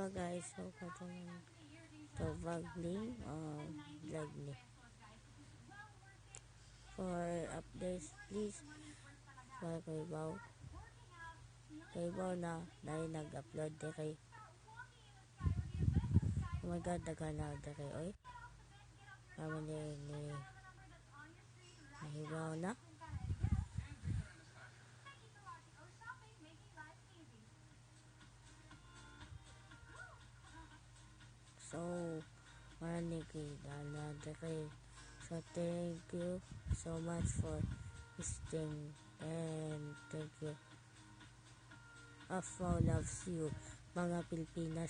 Hello guys, so katong to vlogling vlog for updates please for Kaybaw na nag-upload kay oh my god daga na kay oy kami ni nahibaw na so marami kay dala kay so thank you so much for listening and thank you. Afro loves you mga Pilipinas.